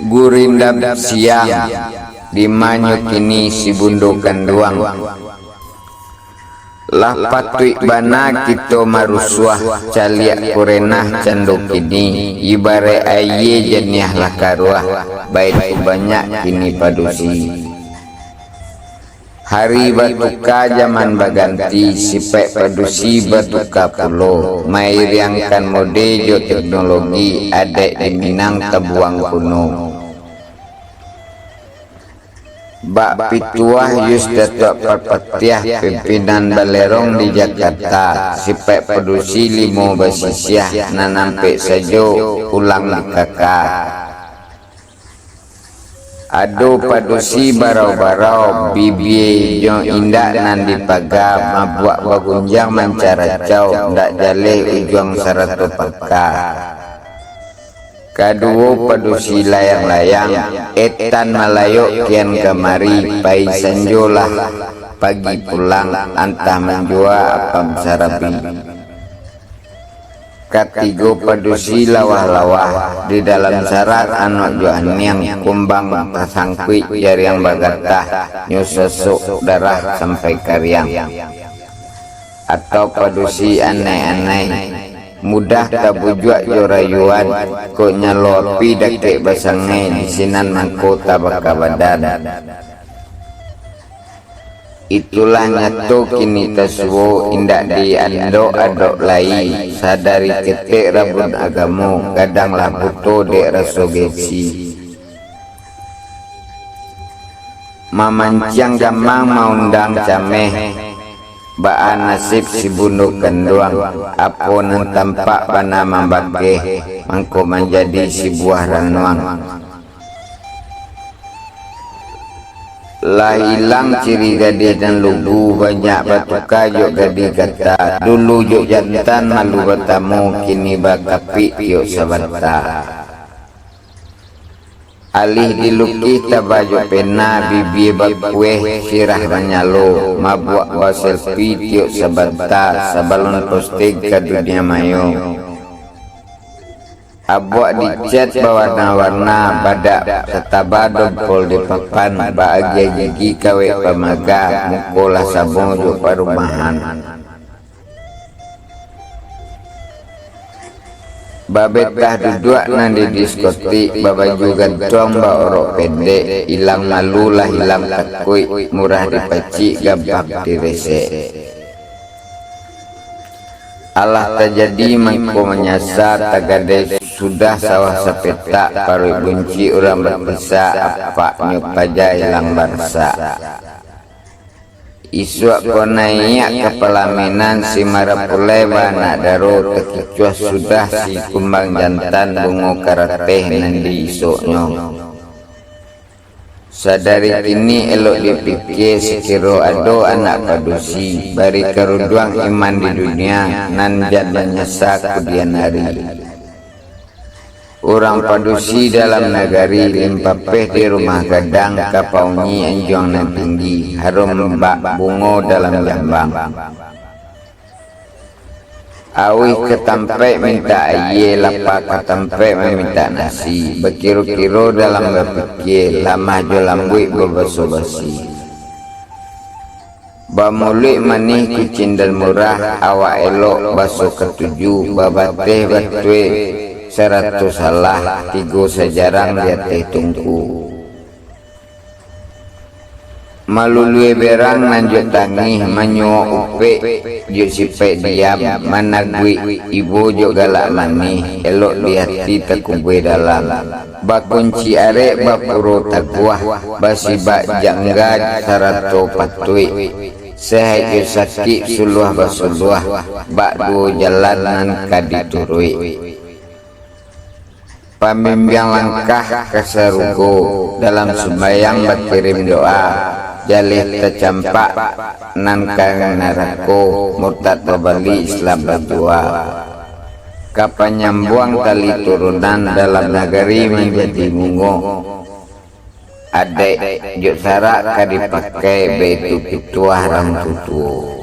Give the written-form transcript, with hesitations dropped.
Gurindam siang dimanyu kini si bundo kanduang lah patui bana kita marusuah caliak kurenah cando kini ibare aye jeniah lakaruah baik banyak kini padusi hari batuka zaman baganti sipek padusi batuka pulo mairiangkan modejo teknologi adek di Minang Tabuang kuno Bak Pituah Yusdatuk Perpetiah pimpinan Balerong di Jakarta sipek padusi limo basisiah nanampe sajo ulang di kakak ado padusi barau-barau bibi jo indak nan dipaga mabuak bagunjang mancaracau ndak jaleh ujung sarato peka kaduo padusi layang-layang etan Malayo kian kamari pai sanjolah pagi pulang antah menjua apam sarabi katigo padusi lawah-lawah di dalam syarat anak joaniang kumbang tasangkui jariang bagatah nyusesuk darah sampai karyang atau padusi aneh-aneh mudah tabujuak jorayuan ko nyalopi dakek basangai di sinan mangkota bakabadan itulah nyato kini tasuo indak di ando adok lai sadari ketek rabun agamu kadanglah buto dek rasogesi mamancang gamang maundang cameh baan nasib si bundo kanduang apo nan tampak bana mambake mangko menjadi si buah ranuang lah hilang ciri gadis dan lugu banyak batu kayu gadis kata dulu juk jantan malu bertamu kini bakapi yuk sabata alih dilukis tabaju pena bibi bakue sirah banyalo mabuak wa selfie tiuk sabata sabalon posting ke dunia mayo abuak dicat berwarna-warna badak setabadon pol di papan bahagia gigi kawe pamaga mukolah sabung juk parumahan babetah duduk nan di diskotik babaju gantong ba orok pendek hilang malu lah hilang takui murah dipaci gampang direse Allah terjadi mangko menyasar tagade sudah sawah sepetak paru bunci orang berbisa apa nyupaja hilang bangsa isuak konaiak kepelaminan si marapulai bana daro tekicuah sudah si kumbang jantan bungo karateh nandi isoknya sadari kini elok dipikir sekiro ado anak padusi bari keruduang iman di dunia nan jadan nyasa kudian hari orang padusi dalam negari limpapeh di rumah gadang kapaunyi anjong nan tinggi harum bak bungo dalam jambang awih ketampe minta aye lapak ketampe meminta nasi berkiro-kiro dalam berpikir lama jo lambui berbasa-basi bamulik manih kucing dan murah awak elok baso ketujuh babateh batwe 100 salah tigo sejarang dia teh tungku malului berang lanjut tangih menyo upe juk sipek diam managui ibu juk galak manih elok di hati tekubwe dalam bakunci arek bapuro taguah basi bak jangga sarato patui sehat juk sakit suluah basuluah bak du jalanan kaditurui pambimbing langkah keserugo dalam sembahyang berkirim doa jalih tercampak nan kang narako murtad berbali Islam berdua kapan nyambuang tali turunan dalam negeri menjadi mungo adek juk sarak kadipakai betu pituah rang tutu